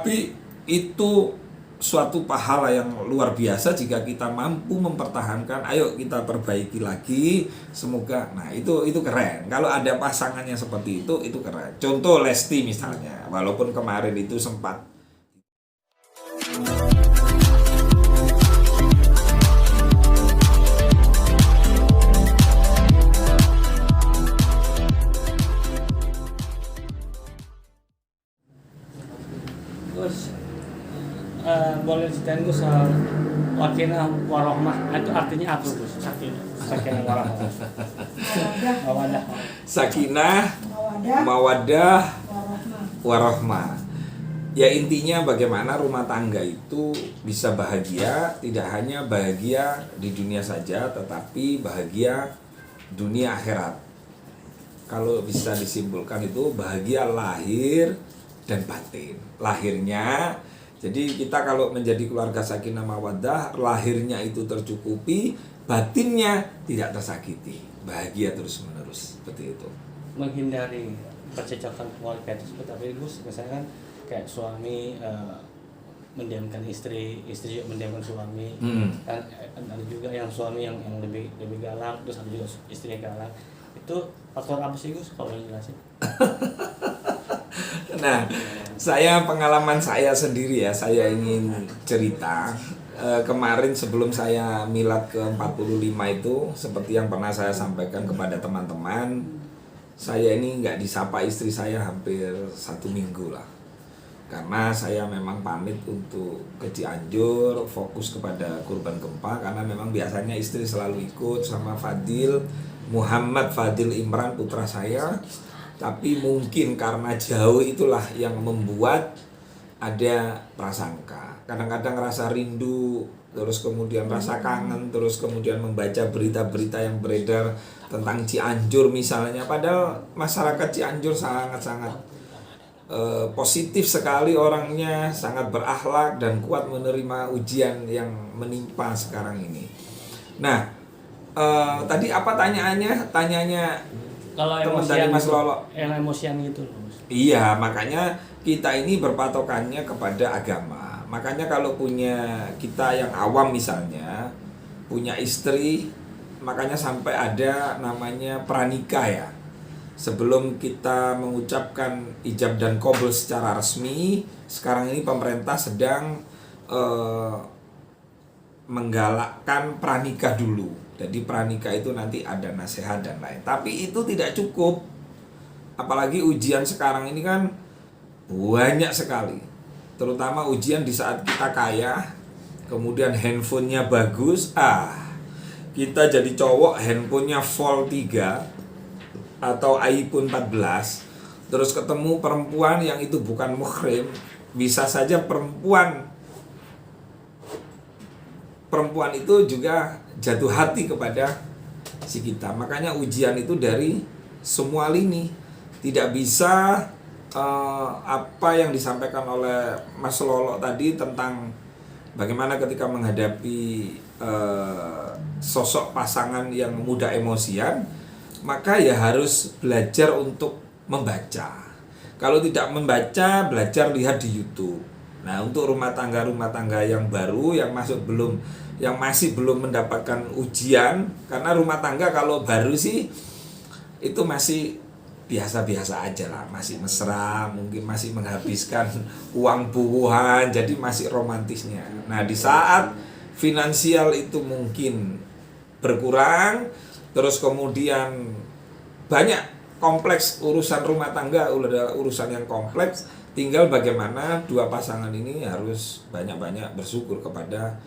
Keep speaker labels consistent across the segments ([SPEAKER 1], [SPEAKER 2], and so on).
[SPEAKER 1] Tapi itu suatu pahala yang luar biasa jika kita mampu mempertahankan. Ayo kita perbaiki lagi, semoga. Nah itu keren. Kalau ada pasangannya seperti itu keren. Contoh Lesti misalnya, walaupun kemarin itu sempat
[SPEAKER 2] Gus, boleh ceritain Gus soal Sakinah Warohmah itu artinya apa Gus? Sakinah Warohmah. Mawadah.
[SPEAKER 1] sakinah, mawadah, warohmah. Ya intinya bagaimana rumah tangga itu bisa bahagia, tidak hanya bahagia di dunia saja, tetapi bahagia dunia akhirat. Kalau bisa disimpulkan itu bahagia lahir dan batin. Lahirnya, jadi kita kalau menjadi keluarga sakinah mawaddah, lahirnya itu tercukupi, batinnya tidak tersakiti, bahagia terus menerus seperti itu.
[SPEAKER 2] Menghindari percecokan keluarga tersebut, tapi Gus misalnya kan kayak suami mendiamkan istri juga mendiamkan suami, kan ada juga yang suami yang lebih galak, terus ada juga istrinya galak. Itu faktor apa sih Gus kalau boleh jelasin?
[SPEAKER 1] Nah, pengalaman saya sendiri ya, saya ingin cerita. Kemarin sebelum saya milad ke-45 itu, seperti yang pernah saya sampaikan kepada teman-teman, saya ini nggak disapa istri saya hampir 1 minggu lah. Karena saya memang pamit untuk ke Cianjur, fokus kepada kurban gempa, karena memang biasanya istri selalu ikut sama Fadil, Muhammad Fadil Imran putra saya. Tapi mungkin karena jauh itulah yang membuat ada prasangka. Kadang-kadang rasa rindu, terus kemudian rasa kangen, terus kemudian membaca berita-berita yang beredar tentang Cianjur misalnya. Padahal masyarakat Cianjur sangat-sangat positif sekali orangnya, sangat berakhlak dan kuat menerima ujian yang menimpa sekarang ini. Nah, tadi apa tanyaannya? Tanyanya
[SPEAKER 2] kalau
[SPEAKER 1] teman dari Mas Lolo.
[SPEAKER 2] Yang emosian gitu loh.
[SPEAKER 1] Iya, makanya kita ini berpatokannya kepada agama. Makanya kalau punya kita yang awam misalnya, punya istri, makanya sampai ada namanya pranikah ya. Sebelum kita mengucapkan ijab dan qabul secara resmi, sekarang ini pemerintah sedang menggalakkan pranikah dulu. Jadi pranikah itu nanti ada nasihat dan lain. Tapi itu tidak cukup. Apalagi ujian sekarang ini kan banyak sekali. Terutama ujian di saat kita kaya, kemudian handphonenya bagus. Kita jadi cowok handphonenya Fold 3 atau iPhone 14, terus ketemu perempuan yang itu bukan muhrim, bisa saja perempuan itu juga jatuh hati kepada si kita. Makanya ujian itu dari semua lini. Tidak bisa apa yang disampaikan oleh Mas Lolo tadi tentang bagaimana ketika menghadapi sosok pasangan yang mudah emosian, maka ya harus belajar untuk membaca. Kalau tidak membaca, belajar lihat di YouTube. Nah, untuk rumah tangga yang baru yang masih belum mendapatkan ujian, karena rumah tangga kalau baru sih itu masih biasa-biasa aja lah, masih mesra, mungkin masih menghabiskan uang buuhan, jadi masih romantisnya. Nah, di saat finansial itu mungkin berkurang, terus kemudian banyak kompleks urusan rumah tangga, urusan yang kompleks, tinggal bagaimana dua pasangan ini harus banyak-banyak bersyukur kepada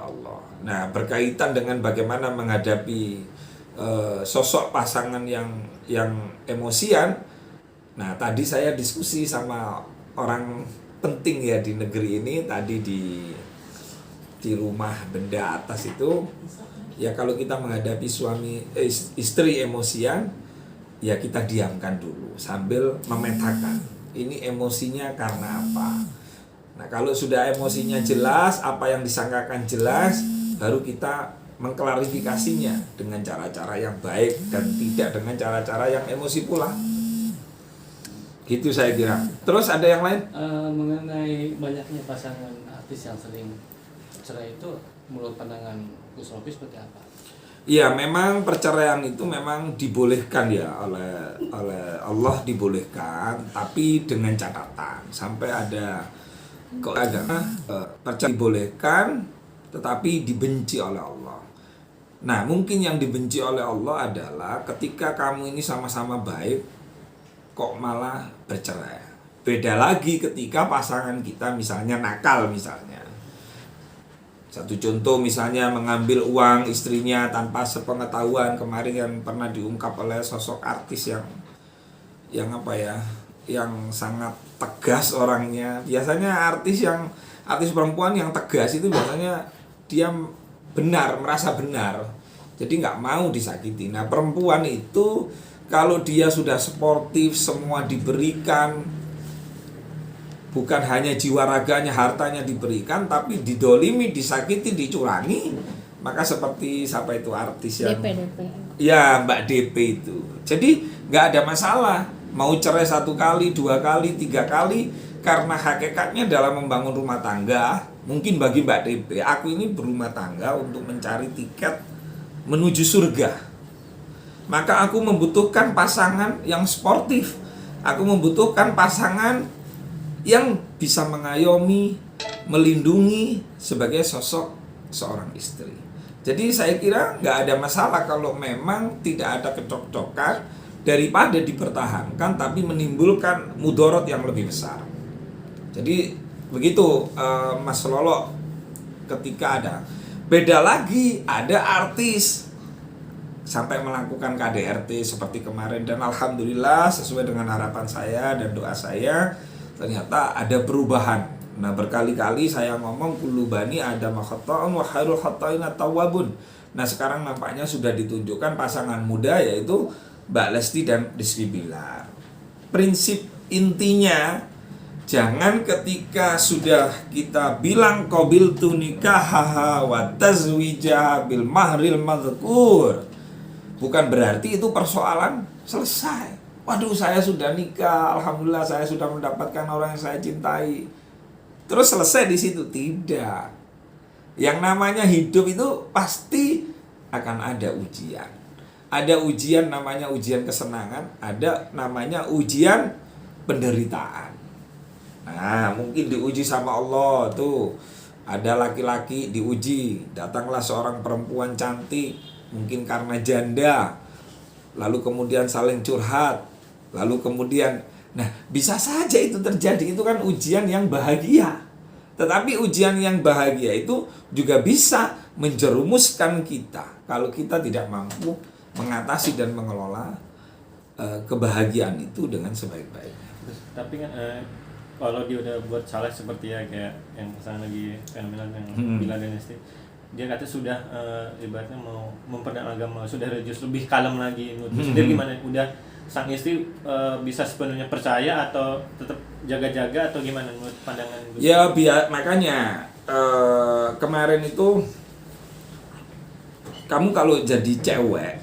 [SPEAKER 1] Allah. Nah, berkaitan dengan bagaimana menghadapi sosok pasangan yang emosian. Nah, tadi saya diskusi sama orang penting ya di negeri ini, tadi di rumah benda atas itu. Ya, kalau kita menghadapi istri emosian, ya kita diamkan dulu sambil memetakan ini emosinya karena apa. Nah, kalau sudah emosinya jelas, apa yang disangkakan jelas, baru kita mengklarifikasinya dengan cara-cara yang baik dan tidak dengan cara-cara yang emosi pula. Gitu saya kira. Terus ada yang lain?
[SPEAKER 2] Mengenai banyaknya pasangan artis yang sering cerai itu, menurut pandangan Gus Rofi seperti apa?
[SPEAKER 1] Iya, memang perceraian itu memang dibolehkan ya oleh Allah, dibolehkan, tapi dengan catatan sampai ada keadaan perceraian dibolehkan tetapi dibenci oleh Allah. Nah, mungkin yang dibenci oleh Allah adalah ketika kamu ini sama-sama baik kok malah bercerai. Beda lagi ketika pasangan kita misalnya nakal misalnya. Satu contoh misalnya mengambil uang istrinya tanpa sepengetahuan, kemarin yang pernah diungkap oleh sosok artis yang apa ya, yang sangat tegas orangnya. Biasanya artis perempuan yang tegas itu biasanya dia benar, merasa benar. Jadi nggak mau disakiti. Nah, perempuan itu kalau dia sudah sportif, semua diberikan, bukan hanya jiwa raganya, hartanya diberikan, tapi didolimi, disakiti, dicurangi, maka seperti siapa itu artis yang
[SPEAKER 3] DP.
[SPEAKER 1] ya Mbak DP itu. Jadi nggak ada masalah mau cerai 1 kali, 2 kali, 3 kali, karena hakikatnya dalam membangun rumah tangga. Mungkin bagi Mbak DP, aku ini berumah tangga untuk mencari tiket menuju surga. Maka aku membutuhkan pasangan yang sportif. Aku membutuhkan pasangan yang bisa mengayomi, melindungi sebagai sosok seorang istri. Jadi saya kira nggak ada masalah kalau memang tidak ada kecocokan, daripada dipertahankan tapi menimbulkan mudorot yang lebih besar. Jadi begitu Mas Lolo, ketika ada. Beda lagi ada artis sampai melakukan KDRT seperti kemarin, dan alhamdulillah sesuai dengan harapan saya dan doa saya, ternyata ada perubahan. Nah, berkali-kali saya ngomong kullu bani adam khata'un wa khairul khata'in at-tawwabun. Nah, sekarang nampaknya sudah ditunjukkan pasangan muda yaitu Mbak Lesti dan Rizky Bilar. Prinsip intinya, jangan ketika sudah kita bilang qabiltu nikahaha wa tazwijaha bil mahril madhkur, bukan berarti itu persoalan selesai. Waduh, saya sudah nikah, alhamdulillah saya sudah mendapatkan orang yang saya cintai, terus selesai di situ. Tidak. Yang namanya hidup itu pasti akan ada ujian. Ada ujian namanya ujian kesenangan, ada namanya ujian penderitaan. Nah, mungkin diuji sama Allah tuh. Ada laki-laki diuji, datanglah seorang perempuan cantik, mungkin karena janda, lalu kemudian saling curhat. Lalu kemudian, nah bisa saja itu terjadi, itu kan ujian yang bahagia. Tetapi ujian yang bahagia itu juga bisa menjerumuskan kita kalau kita tidak mampu mengatasi dan mengelola kebahagiaan itu dengan sebaik-baiknya.
[SPEAKER 2] Tapi kan kalau dia udah buat salah seperti ya kayak yang sekarang lagi fenomenal yang Bilar dan Lesti, dia kata sudah ibaratnya mau memperdalam agama, sudah religius, lebih kalem lagi. Menurut sendiri gimana? Udah sang istri bisa sepenuhnya percaya atau tetap jaga-jaga atau gimana menurut pandangan Gus?
[SPEAKER 1] Ya makanya kemarin itu kamu kalau jadi cewek,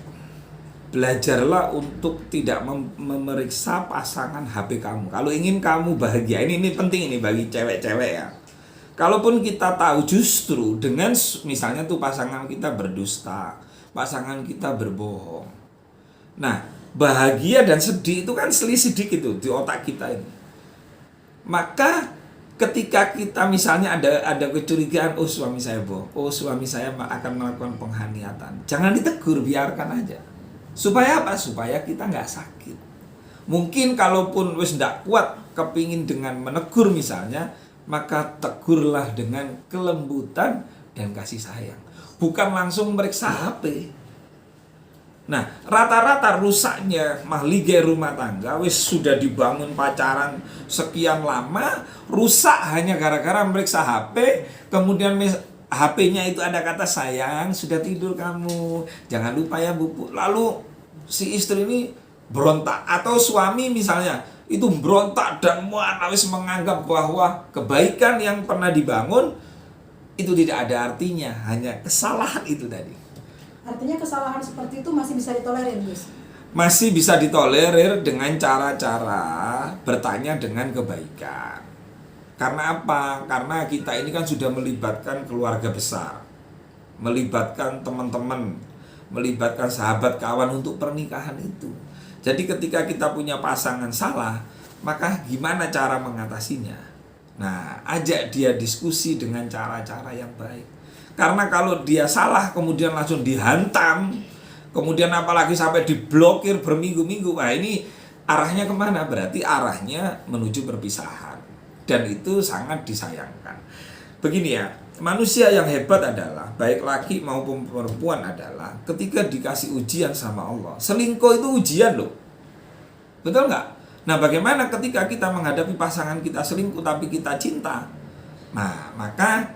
[SPEAKER 1] belajarlah untuk tidak memeriksa pasangan HP kamu. Kalau ingin kamu bahagia, ini penting ini bagi cewek-cewek ya. Kalaupun kita tahu justru dengan misalnya tuh pasangan kita berdusta, pasangan kita berbohong. Nah, bahagia dan sedih itu kan selisih sedikit itu di otak kita ini. Maka ketika kita misalnya ada kecurigaan, oh suami saya bohong, oh suami saya akan melakukan penghaniatan, jangan ditegur, biarkan aja. Supaya apa? Supaya kita nggak sakit. Mungkin kalaupun wis nggak kuat kepingin dengan menegur misalnya, maka tegurlah dengan kelembutan dan kasih sayang, bukan langsung meriksa HP. Nah, rata-rata rusaknya mahlige rumah tangga wis sudah dibangun pacaran sekian lama, rusak hanya gara-gara meriksa HP, kemudian HP-nya itu ada kata sayang, sudah tidur kamu, jangan lupa ya bubuk. Lalu si istri ini berontak, atau suami misalnya itu berontak dan wis menganggap bahwa kebaikan yang pernah dibangun itu tidak ada artinya, hanya kesalahan itu tadi.
[SPEAKER 4] Artinya kesalahan seperti itu masih bisa ditolerir, Gus?
[SPEAKER 1] masih bisa ditolerir dengan cara-cara bertanya dengan kebaikan. Karena apa? Karena kita ini kan sudah melibatkan keluarga besar, melibatkan teman-teman, melibatkan sahabat kawan untuk pernikahan itu. Jadi ketika kita punya pasangan salah, maka gimana cara mengatasinya? Nah, ajak dia diskusi dengan cara-cara yang baik. Karena kalau dia salah kemudian langsung dihantam, kemudian apalagi sampai diblokir berminggu-minggu, wah ini arahnya kemana? Berarti arahnya menuju perpisahan. Dan itu sangat disayangkan. Begini ya, manusia yang hebat adalah, baik laki maupun perempuan adalah, ketika dikasih ujian sama Allah. Selingkuh itu ujian loh. Betul nggak? Nah, bagaimana ketika kita menghadapi pasangan kita selingkuh tapi kita cinta? Nah, maka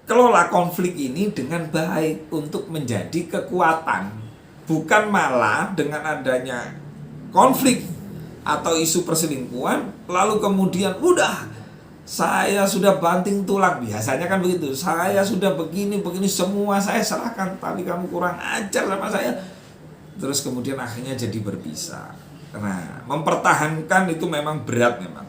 [SPEAKER 1] kelola konflik ini dengan baik untuk menjadi kekuatan. Bukan malah dengan adanya konflik atau isu perselingkuhan, lalu kemudian udah saya sudah banting tulang, biasanya kan begitu, saya sudah begini semua saya serahkan, tapi kamu kurang ajar sama saya, terus kemudian akhirnya jadi berpisah. Nah, mempertahankan itu memang berat memang,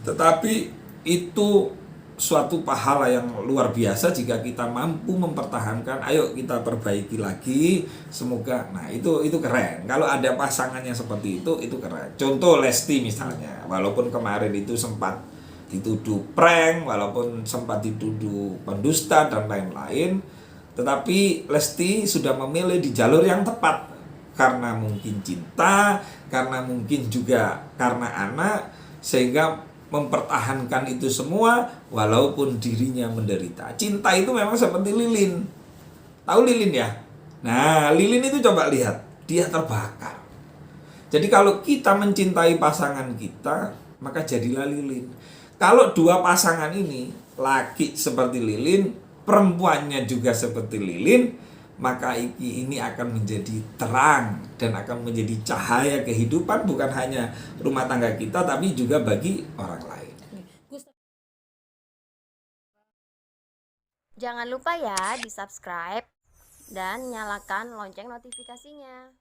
[SPEAKER 1] tetapi itu suatu pahala yang luar biasa jika kita mampu mempertahankan. Ayo kita perbaiki lagi, semoga. Nah, itu keren. Kalau ada pasangannya seperti itu keren. Contoh Lesti misalnya, walaupun kemarin itu sempat dituduh prank, walaupun sempat dituduh pendusta dan lain-lain, tetapi Lesti sudah memilih di jalur yang tepat. Karena mungkin cinta, karena mungkin juga karena anak, sehingga mempertahankan itu semua walaupun dirinya menderita. Cinta itu memang seperti lilin. Tahu lilin ya? Nah, lilin itu coba lihat, dia terbakar. Jadi kalau kita mencintai pasangan kita, maka jadilah lilin. Kalau dua pasangan ini, laki seperti lilin, perempuannya juga seperti lilin, maka ini akan menjadi terang dan akan menjadi cahaya kehidupan, bukan hanya rumah tangga kita tapi juga bagi orang lain.
[SPEAKER 3] Jangan lupa ya di subscribe dan nyalakan lonceng notifikasinya.